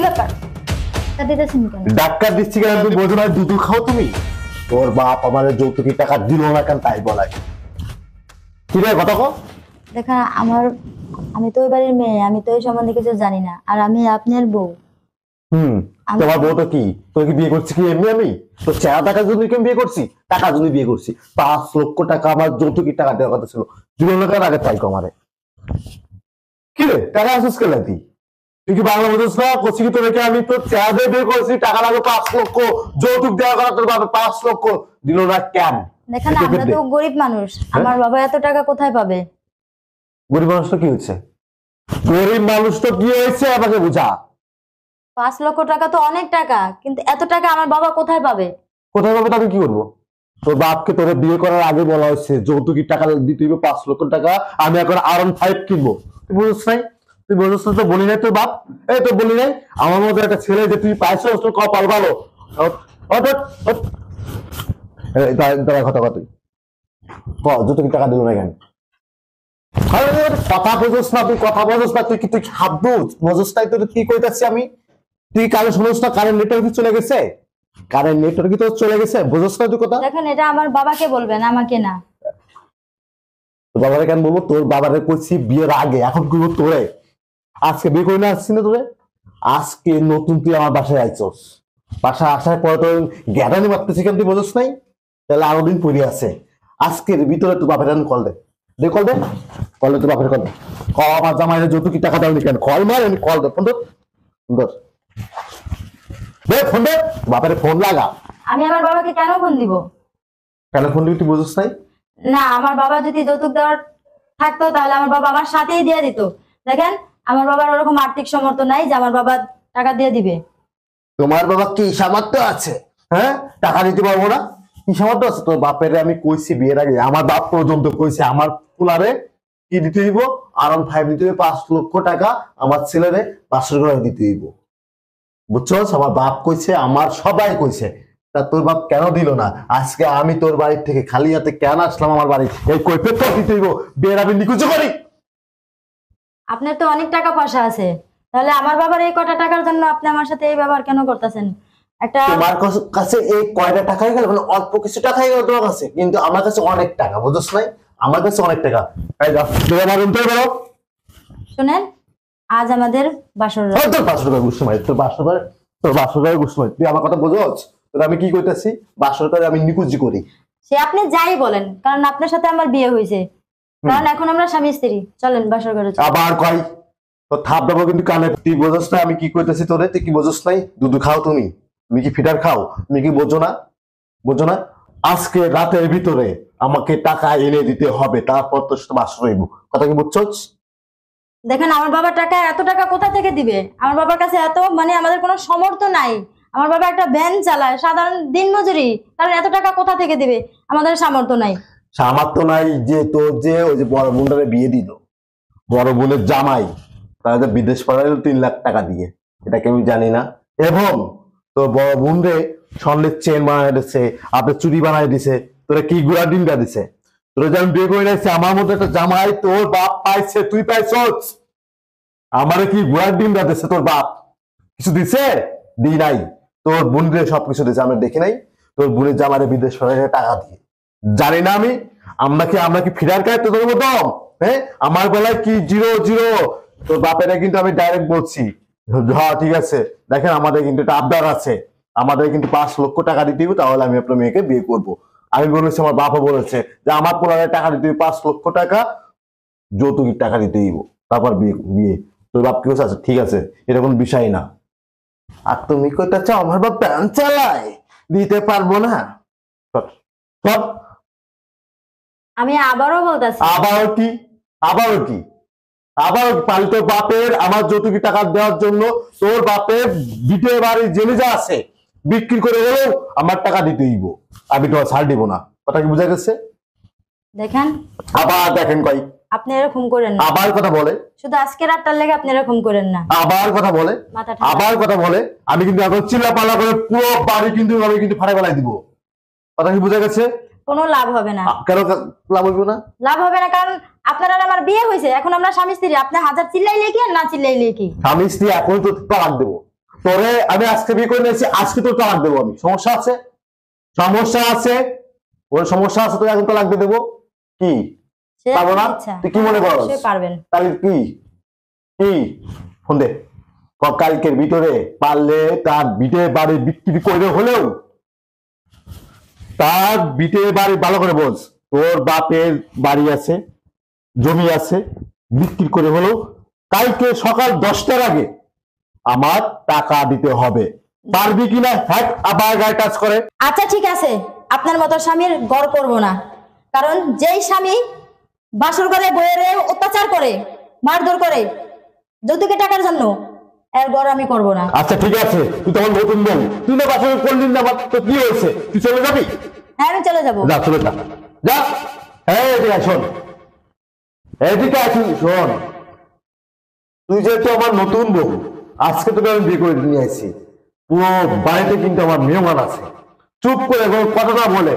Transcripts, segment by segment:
ব্যাপার? দিতেছেন কেন? ডাক্তার দিচ্ছি কেন তুমি বোঝো না? দুধ খাও তুমি? তোর বাপ আমাদের যৌতুকের টাকা দিল না কেন তাই বলাই। কি রে কথা কো? দেখা আমি তো ওই বাড়ির মেয়ে, আমি তো এই সম্বন্ধে কিছু জানি না, আর আমি আপনার বউ। তোমার বউ তো কি তোর কি বিয়ে করছি কি এমনি? আমি তো চেহারা টাকার জন্য কেন বিয়ে করছি? টাকার জন্য বিয়ে করছি। 5 লক্ষ টাকা আমার যৌতুকের টাকা দেওয়ার কথা ছিল, দিল না কেন আগে তাই কমারে। কি রে টাকা আসিস কেন তুই? তুই কি বাংলা বুঝিস না? করছি কি তোকে আমি তোর চেহারা দিয়ে বিয়ে করছি, টাকা লাগবে 5 লক্ষ, যৌতুক দেওয়ার কথা তোর বাবা 5 লক্ষ দিল না কেন? দেখেন আমরা তো গরিব মানুষ, আমার বাবা এত টাকা কোথায় পাবে? গরিব মানুষ তো কি হয়েছে? গরিব মানুষ তো কি হয়েছে আমাকে বুঝা। 5 লক্ষ টাকা তো অনেক টাকা, কিন্তু এত টাকা আমার বাবা কোথায় পাবে? কোথায় পাবে আমি কি করবো? তোর বাপকে তোরে বিয়ে করার আগে বলা হয়েছে যৌতুকের টাকা দিতে হবে 5 লক্ষ টাকা, আমি এখন R15 কিনবো। তুই বুঝছিস নাই? তুই বুঝছিস তো বলি নাই তোর বাপ? এই তো বলি নাই আমার মধ্যে একটা ছেলে যে তুই পাইছিস, তোর কপাল ভালো। কথা কথা তুই যৌতুকের টাকা দিল না কেন? কথা বুঝোস না তুই, কথা বুঝোস না তুই, কি তুই হাবুজ বুঝোস নাই? তোর কি কইতাছি আমি? তুই কারো শুনোস না? কারেন্ট নেটওয়ার্ক চলে গেছে, কারেন্ট নেটওয়ার্ক তো চলে গেছে, বুঝোস না তুই কথা? দেখেন এটা আমার বাবাকে বলবেন, আমাকে না। তোর বাবারে কেন বলবো? তোর বাবারে কইছি বিয়ের আগে, এখন কইবো তোরে? আজকে বিয়ে করে না আসছি না তোরে? আজকে নতুন তুই আমার বাসায় আইছস, বাসায় আসার পরে তো গ্যারানি মারতেছি কেন তুই বুঝোস নাই? তাহলে আরো দিন পড়ে আছে। আজকের ভিতরে তুই বাপের কল দে, দে কল দে, কল দে, তুই বাপের কল দে। আমার জামাইয়ের যৌতুকি টাকা দাও কেন? কল মার, কল দে, ফোন দে, ফোন দে, বাপের ফোন লাগা। আমি আমার বাবাকে কেন ফোন দিব? কেন ফোন দিবি তুই বুঝোস নাই? না, আমার বাবা যদি যৌতুক দেওয়ার থাকতো তাহলে আমার বাবা আমার সাথেই দিয়ে দিত। দেখেন আমার বাবার ওরকম আর্থিক সামর্থ্য নাই যে আমার বাবা টাকা দিয়ে দিবে। তোমার বাবা কি সামর্থ্য আছে? হ্যাঁ, টাকা দিতে পারবো না? কি সামর্থ্য আছে তোর বাপের? আমি কইছি বিয়ের আগে, আমার বাপ পর্যন্ত কইছে আমার ফুলারে কি দিতে দিব, R15 দিতে হবে 5 লক্ষ টাকা, আমার ছেলেরে 500 টাকা দিতে দিব। বুঝছো? আমার বাপ কইছে, আমার সবাই কইছে। তা তোর বাপ কেন দিল না? আজকে আমি তোর বাড়ির থেকে খালি হাতে কেন আসলাম আমার বাড়ি? এই কৈফিয়ত তো দিতে দিব, বিয়ের আমি নিকুচ করি। আপনার তো অনেক টাকা পয়সা আছে, তাহলে আমার বাবার এই কটা টাকার জন্য আপনি আমার সাথে এই ব্যবহার কেন করতেছেন? একটা তোমার কাছে এই কয়টা টাকাই গেল, মানে অল্প কিছু টাকাই গেল তোমার কাছে, কিন্তু আমার কাছে অনেক টাকা, বুঝছ নাই? আমার কাছে অনেক টাকা। শুনেন, আজ আমাদের বাসর রাত। তোর 500 টাকা গুছ মাই, তোর 500 টাকা গুছ মাই। তুই আমার কথা বুঝছ? তোর আমি কি কইতাছি? 500 টাকা আমি নিকুজি করি। সে আপনি যাই বলেন, কারণ আপনার সাথে আমার বিয়ে হয়েছে, কারণ এখন আমরা স্বামী স্ত্রী। চলেন বাসর ঘরে। আবার কই তো থাপ দেবো কিন্তু কানে। তুই বুঝছ না আমি কি কইতাছি তোরে? তুই কি বুঝছ নাই? দুধ খাও তুমি? তুমি কি ফিটার খাও? তুমি কি বোঝো না? বোঝো না? আজকে রাতের ভিতরে আমাকে টাকা এনে দিতে হবে, তারপর তোর সাথে বাসর হইব। কথা কি বুঝছস? দেখেন আমার বাবা টাকা, এত টাকা কোথা থেকে দিবে? আমার বাবার কাছে এত আমাদের কোনো সামর্থ্য নাই। আমার বাবা একটা ভ্যান চালায়, সাধারণ দিনমজুরি, কারণ এত টাকা কোথা থেকে দিবে? আমাদের সামর্থ্য নাই। সামর্থ্য নাই যে তোর যে ওই যে বড় বোনটারে বিয়ে দিল, বড় বোনের জামাই তাদের বিদেশ পাঠাইল 3 লাখ টাকা দিয়ে, এটা কেউ জানি না। এবং তোর বড় বোন রে স্বর্ণের চেন বানাই দিছে, আপনার চুরি বানাই দিছে, তোরা কি গুড়া ডিমটা দিছে। তোরা যেমন বিয়ে করে রাখছে, আমার মধ্যে একটা জামাই তোর বাপ পাইছে, তুই পাইছস? আমারে কি গুড়ার ডিমটা দিছে তোর বাপ? কিছু দিছে? দি নাই। তোর বোন রে সবকিছু দিছে, আমরা দেখি নাই? তোর বোনের জামাইরে বিদেশ পাঠাই টাকা দিয়ে, জানি না আমি? আমরা কি ফিরার কাজ তোদের মতো? হ্যাঁ, আমার বেলায় কি 0-0। তোর বাপেরা কিন্তু আমি ডাইরেক্ট বলছি, হ্যাঁ ঠিক আছে, দেখেন আমাদের কিন্তু একটা আবদার আছে, আমাদের কিন্তু 5 লক্ষ টাকা দিতে হবে, তাহলে আমি আপনার মেয়েকে বিয়ে করব। আমি বলেছি, আমার বাবা বলেছে যে আমার পোলারে টাকা দিতে হবে 5 লক্ষ টাকা, যৌতুকের টাকা দিতে দিব, তারপর বিয়ে। তোর বাপ কি বলছে? ঠিক আছে, এটা কোনো বিষয় না। আর তুমি কইতে চাও আমার বাপ প্যান চালায়, দিতে পারবো না? আমি আবারও বলতেছি, আবারও কি? আবারও কি? আবার পালিত বাপের আমার যৌতুকি টাকা দেওয়ার জন্য তোর বাপের দ্বিতীয় বাড়ি জেনে যা আছে বিক্রি করে হলেও আমার টাকা দিতে দিব, আমি তোমার ছাড় দিব না। কথা কি বুঝা গেছে? দেখেন আবার দেখেন কই আপনি এরকম করেন না। আবার কথা বলে, শুধু আজকে রাতটার লেগে আপনি এরকম করেন না। আবার কথা বলে, আবার কথা বলে। আমি কিন্তু এখন চিল্লা পাল্লা করে পুরো বাড়ি কিন্তু আমি কিন্তু ফাড়াই ফেলাই দিব। কথা কি বুঝা গেছে? কোনো লাভ হবে না। কেন লাভ হইব না? লাভ হবে না, কারণ আপনার আর আমার বিয়ে হয়েছে, এখন আমরা স্বামী স্ত্রী। আপনি হাজার চিল্লাইলে কি আর না চিল্লাইলে কি? স্বামী স্ত্রী এখন তো তালাক দেবো, তোরে আমি আজকে বিয়ে করে নিয়েছি, আজকে তোর তালাক দেবো আমি। সমস্যা আছে? সমস্যা আছে? ওর সমস্যা আছে, তোর এখন তালাক দিয়ে দেবো। কি সে পারবো না? ইচ্ছা। তুই কি মনে করস? সে পারবেন। তাহলে কি কি ফোন দে। কালকের ভিতরে পারলে তার বিটে বাড়ি বিক্রি করে হলেও, তার বিটে বাড়ি ভালো করে বোঝ, তোর বাপের বাড়ি আছে, জমি আছে, বিক্রি করে হলেও কালকে সকাল 10টার আগে আমার টাকা দিতে হবে। পারবি কিনা? হ্যাঁ, আবার গায়ে টাচ করে। আচ্ছা ঠিক আছে, আপনার মতো স্বামীর গড় করব না। কারণ যেই স্বামী বাসর ঘরে বইয়ের অত্যাচার করে, মারধর করে যৌতুকের টাকার জন্য, এর গড় আমি করব না। আচ্ছা ঠিক আছে, তুই তখন নতুন বউ, তুই না বাসর করলি না, তো কি হয়েছে? তুই চলে যাবি? হ্যাঁ আমি চলে যাব। যা, চলে যা, যা। হ্যাঁ, এদিকে শোন, এদিকে আসুন, শোন। তুই যেহেতু আমার নতুন বউ, আজকে তোকে আমি বিয়ে করে নিয়ে আসছি, পুরো বাড়িতে কিন্তু আমার মেহমান আছে। চুপ করে কথা না বলে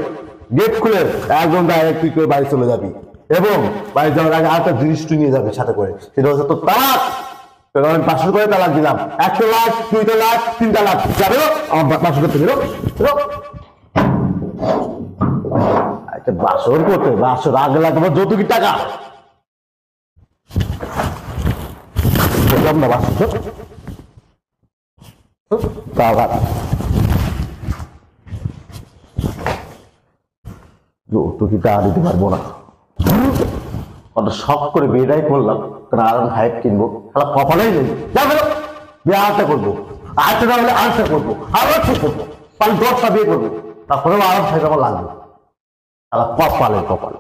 গেট খুলে একদম ডাইরেক্ট তুই করে বাড়ি চলে যাবি, এবং বাড়ি যাওয়ার আগে আরেকটা জিনিস তুই নিয়ে যাবি সাথে করে, সেটা হচ্ছে তোর তালাক। তোকে আমি 500 করে তালাক দিলাম। 1 তালাক, 2 তালাক, 3 তালাক। যাবে আমার 500 করতে বেরো, বেরো। আচ্ছা, বাসর করতে, বাসর আগে লাগবে যৌতুকের টাকা। বললাম না বাসর যৌতুকি টাকা দিতে পারবো না। অত শখ করে বিয়েটাই করলাম, কারণ R15 কিনবো, তাহলে কপালেই নেই। যা বেরো, বিয়ে আরেকটা করবো, আরেকটা না হলে আরেকটা করবো, আবার ঠিক করবো, তাহলে 10টা বিয়ে করবো, তারপরেও R15 আমার লাগবে। তাহলে কপালে কপালে।